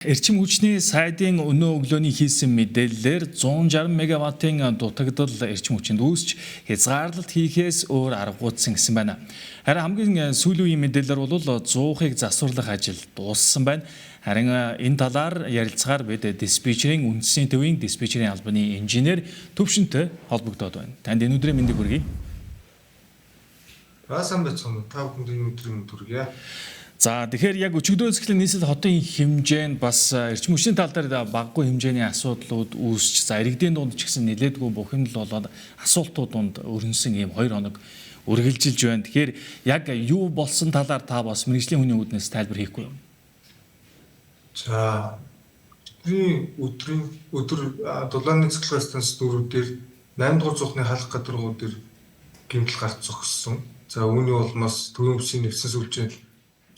Эрчим хүчний сайдын өнөө өглөөний хийсэн мэдээллээр 160 мегаваттын дутагдал эрчим хүчинд үүсч хязгаарлалт хийхээс өөр аргагүйцсэн гэсэн байна. Харин хамгийн сүүлийн үеийн мэдээлэлээр бол 100-ыг засварлах ажил дууссан байна. Харин энэ талаар ярилцахаар бид диспетчерийн үндэсний төвийн диспетчерийн албаны инженер Төвшөнтэй холбогдоод байна. Танд энэ өдрийн мэндийг хүргэе. Баасан бацхан та бүхэнд энэ өдрийн мэнд хүргэе. За тэгэхээр яг өчигдөр зөвхөн нийслэл хотын хэмжээнд бас эрчим хүчний тал дээр багагүй хэмжээний асуудлууд үүсч за иргэдийн дунд ч гэсэн нэлээдгүй бухимдал болоод асуултууд донд өрнөсөн ийм 2 хоног үргэлжилж байна. Тэгэхээр яг юу болсон талаар та бас мэргэжлийн хүний үүднээс тайлбар хийхгүй юу? За өдөр дулааны цэцлэг станц дөрүүдээр 8 дугаар зүхний халах гадаргуудаар гэмтэл гарч зогссон. За үүний улмаас төвийн бүсийн нэгсэн сүлжээнд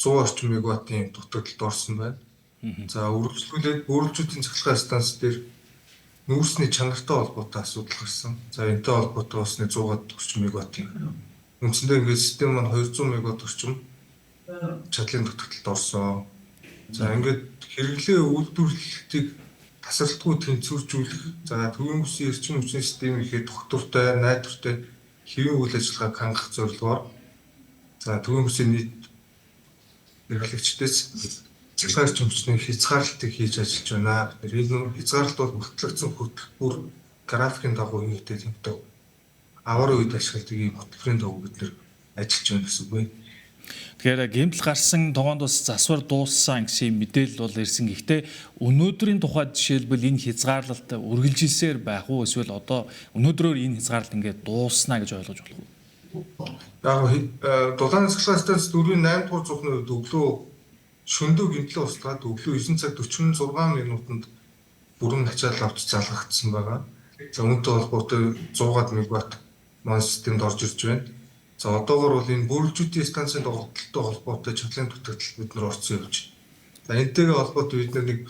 100 орчим мегаваттын дутагдалд орсон байна. За үргэлжлүүлээд цахилгаан станц дээр нүүрсний чанартай холбоотой асуудал гарсан. За энэтэй холбоотой бас 100-аад орчим мегаваттын үндсэндээ ингээд систем маань 200 мегаватт орчим чадлын дутагдалд орсон. За ингээд хэрэглээ үйлдвэрлэлтийг тасралтгүй тэнцвэржүүлэх, за төвийн бүсийн эрчим хүчний систем ихэд доктортой, найдвартай хэвийн үйл ажиллагааг хангах зорилгоор за төвийн бүсийн нийт эрхлэгчдээс цэцлэг эрчим хүчний хязгаарлалтыг хийж ажиллаж байна. Энэ хязгаарлалт бол батлагдсан хөтөлбөр графикийн дагуу хийгдээд юмтай. Аваар үед ашигладаг ийм хөтөлбөрийн дагуу бид нэр ажиллаж байна гэсэн үг байна. Тэгэхээр гэмтэл гарсан тогоонд бас засвар дууссан гэсэн мэдээлэл бол ирсэн. Гэхдээ өнөөдрийн тухайд жишээлбэл энэ хязгаарлалт үргэлжилсээр байх уу эсвэл одоо өнөөдрөөр энэ хязгаарлалт ингээд дууснаа гэж ойлгож болох уу? Яг дулааны цэцлэг станц 4-ийн 8 дугаар зүхний үед өглөө шөнөдөө гэмтлээ устгаад өглөө 9 цаг 46 минутанд бүрэн ачаал авч залгагдсан байгаа. За үүнтэй холбоотой 100-аад мегаватт маань системд орж ирж байна. За одоогоор бол энэ бүрэлдэхүүн станцын тоглолттой холбоотой чадлын дутагдал бид нар орцсон явж байна. За энэтэйгээ холбоотой бид нэг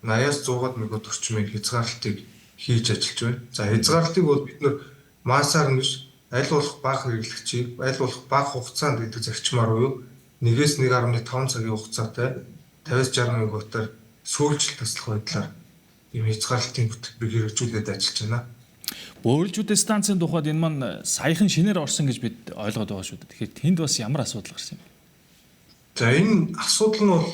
80-аас 100-аад мегаватт орчмын хязгаарлалтыг хийж ажиллаж байна. За хязгаарлалтыг бол бид нар массаар нь биш аль болох бага хэрэглэгчийг аль болох бага хугацаанд гэдэг зарчмаар буюу 1-1.5 цагийн хугацаатай 50-60 мегаваттаар сүүлжил таслах байдлаар ийм хязгаарлалтын бүтээгдэхүүнийг хэрэгжүүлээд ажиллаж байна. Бүрэлдэхүүн станцын тухайд энэ маань саяхан шинээр орсон гэж бид ойлгоод байгаа шүү дээ. Тэгэхээр тэнд бас ямар асуудал гарсан юм бэ? За энэ асуудал нь бол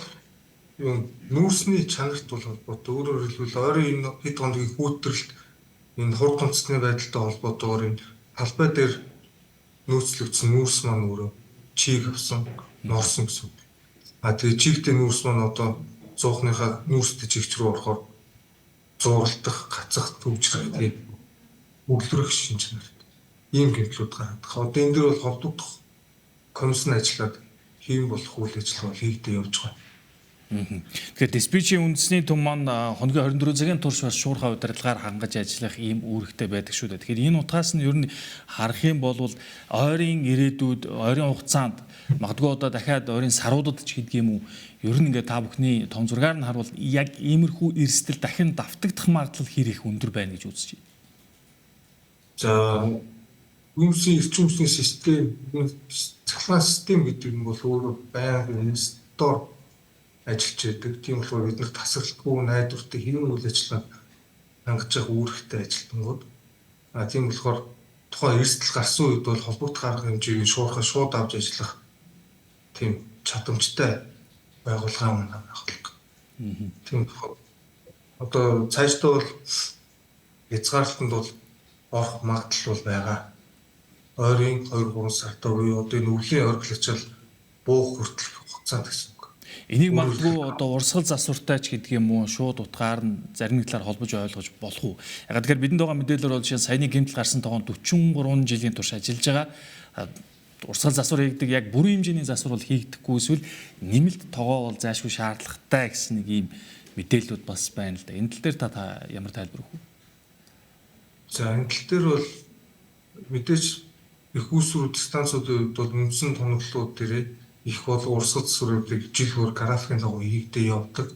юм нүүрсний чанарт бол холбоотой. Өөрөөр хэлбэл ойрын энэ хэд хоногийн хүүтрэлт энэ хурд тунцны байдалтай холбоотойгоор энэ талбай дээр нөөцлөгдсөн нүүрс маань өөрөө чийг авсан, норсон гэсэн үг. Тэгээ чигтэй нүүрс маань одоо 100-ныхаа нүүрстэй чигч рүү орохоор зууралдах, гацах, төвжрэх тийм өглөрөх шинж чанарт ийм гэмтлүүд гардаг. Одоо энэ дэр бол холбогдох комиссын ажиллаад хийм болох үйл ажиллагаа хийгдэж явж байгаа. Тэгэхээр диспетчерийн үндэсний төв маань хоногийн 24 цагийн турш бас шуурхай удирдлагаар хангаж ажиллах ийм үүрэгтэй байдаг шүү дээ. Тэгэхээр энэ утгаас нь ер нь харах юм бол ойрын ирээдүйд, ойрын хугацаанд магадгүй одоо дахиад ойрын саруудад ч гэдэг юм уу, ер нь ингээд та бүхний том зургаар нь харуул яг иймэрхүү эрсдэл дахин давтагдах магадлал хэр их өндөр байна гэж үзэж байна. За үндэсний эрчим хүчний систем, цахилгаан систем гэдэг нь бол өөрөө байнгын стор ажиллаж байдаг. Тийм болохоор бид нар тасралтгүй найдвартай хэвийн үйл ажиллагааг хангаж явах үүрэгтэй ажилтнууд. Тийм болохоор тухайн эрсдэл гарсан үед бол холбогдох арга хэмжээг шууд авч ажиллах тийм чадамжтай байгууллага мөн байх. Тийм болохоор одоо цаашдаа бол хязгаарлалтанд бол орох магадлал бол байгаа. Ойрын 2-3 сартаа буюу одоо энэ өвлийн оргилчил буух хүртэл хугацаанд гэсэн. Энийг магадгүй одоо урсгал засвартай ч гэдэг юм уу шууд утгаар нь зарим нэг талаар холбож ойлгож болох уу? Яг тэгэхээр бидэнд байгаа мэдээлэлээр бол жишээ нь саяны гэмтэл гарсан тогоон 43 жилийн турш ажиллаж байгаа. Урсгал засвар хийгдэг яг бүрэн хэмжээний засвар бол хийгдэхгүй эсвэл нэмэлт тогоо бол заашгүй шаардлагатай гэсэн нэг ийм мэдээллүүд бас байна л да. Энэ тал дээр та ямар тайлбар өгөх вэ? За энэ тал дээр бол мэдээж их үүсвэр станцуудын хувьд бол үндсэн тоноглолууд дээрээ их бол урсгал засварыг жилхөр графикийн дагуу хийгдээ явдаг.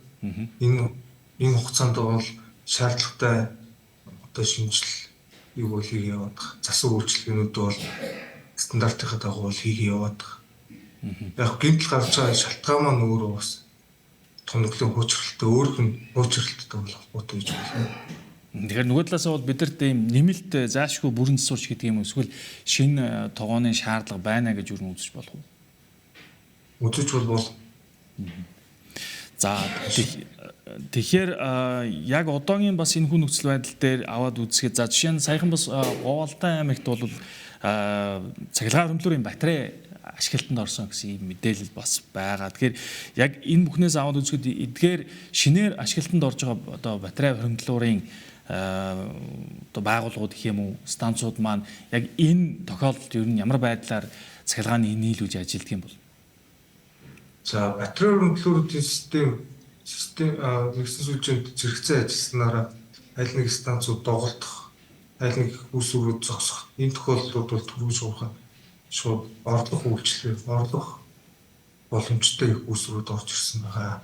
Энэ хугацаанд бол шаардлагатай одоо шинжил юу бол хийгээ яваад байгаа. Засвар үйлчилгээнүүд бол стандартынхаа дагуу хийгээ яваад байгаа. Яг гэмтэл гарч байгаа шалтгаан маань өөрөө бас тоноглон хуучралтай өөрөөх нь хуучралттай бол холбоотой гэж байна. Тэгэхээр нөгөө талаас бол бидэрт ийм нэмэлт заашгүй бүрэн засварч гэдэг юм эсвэл шинэ тогооны шаардлага байна гэж юу үзэж болох вэ? Үзэж бол За тэгэхээр яг одоогийн бас энэ хүн нөхцөл байдал дээр аваад үзэхэд за жишээ нь саяхан бас Говьалдан аймагт бол цахилгаан хөрөмтлөрийн батарей ашиглалтанд орсон гэсэн ийм мэдээлэл бас байгаа. Тэгэхээр яг энэ бүхнээс аваад үзэхэд эдгээр шинээр ашиглалтанд орж байгаа одоо батарей хөрөмтлөрийн одоо байгууллагууд гэх юм уу станцууд маань яг энэ тохиолдолд ер нь ямар байдлаар цахилгааны нийлүүлж ажилладаг юм бол? за батарей хөрөмтлөрийн систем нэгсэн сүлжээнд зэрэгцээ ажилласнараа аль нэг станцууд доголдох, аль нэг үүсвэрүүд зогсох. Энэ тохиолдлууд бол түрүүж уурхай шууд орлох үйлчлэл, орлох боломжтой их үүсвэрүүд орж ирсэн байгаа.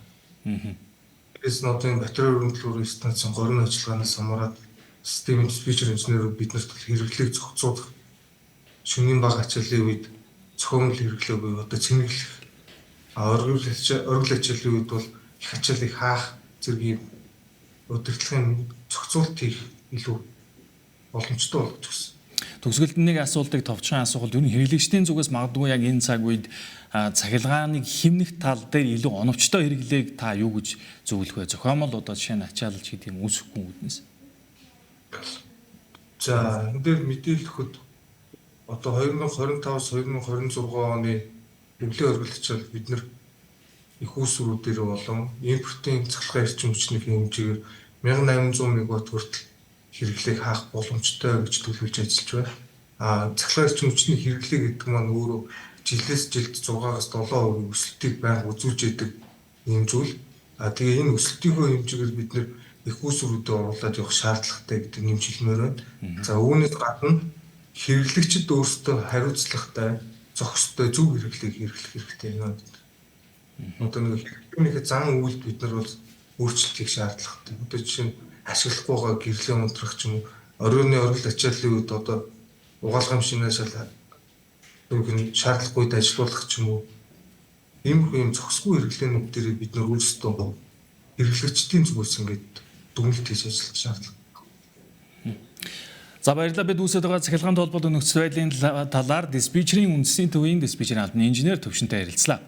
Тэгээс нотын батарей хөрөмтлөрийн станцын горин ажиллагаанаас хамаарат системийн диспетчер инженерүүд биднэрт хэрэглээг зохицуулах, шөнийн бага ачааллын үед цохимол хэрэглээ буюу одоо цэнэглэх, оргил ачааллын үед бол их ачааллыг хаах зэргийн удирдлагын зохицуулт хийх илүү боломжтой болгож өгсөн. Төгсгөлд нэг асуултыг товчхон асуухад ер нь хэрэглэгчдийн зүгээс магадгүй яг энэ цаг үед цахилгааныг хэмнэх тал дээр илүү оновчтой хэрэглээг та юу гэж зөвлөх вэ? Зохиомол одоо жишээ нь ачаалалч гэдэг юм үүсэхгүй үүднээс. За энэ дээр мэдээлэл өгөхөд одоо 2025-2026 оны хөвлийн оргилчил бид нар их үүсвэрүүдээр болон импортын цахилгаан эрчим хүчний хэмжээгээр 1800 мегаватт хүртэл хэрэглээг хаах боломжтой гэж төлөвлөж ажиллаж байна. Цахилгаан эрчим хүчний хэрэглээ гэдэг маань өөрөө жилээс жилд 6-аас 7% өсөлтийг байнга үзүүлж идэг юм зүйл. Тэгээ энэ өсөлтийнхөө хэмжээгээр бид нэр их үүсвэрүүдэд оруулаад явах шаардлагатай гэдэг нэмж хэлмээр байна. За үүнээс гадна хэрэглэгчид өөрсдөө хариуцлагатай, зохистой зөв хэрэглээг хэрэглэх хэрэгтэй юм. Одоо нэг хэрэглэхээ зан үйлд бид нар бол өөрчлөлт хийх шаардлагатай. Одоо жишээ нь ашиглахгүй байгаа гэрлийн унтрах ч юм уу, оройны оргил ачааллын үед одоо угаалгын машинаас шаардлагагүйд ажилуулах ч юм уу, ийм зохисгүй хэрэглээнүүд дээр бид нар өөрсдөө хэрэглэгчдийн зүгээс ингээд дүгнэлт хийж ажиллах шаардлага. За баярлалаа, бид үүсэж байгаа цахилгаан толгойн нөхцөл байдлын талаар диспетчерийн үндэсний төвийн диспетчерийн албаны инженер Төвшөнтэй ярилцлаа.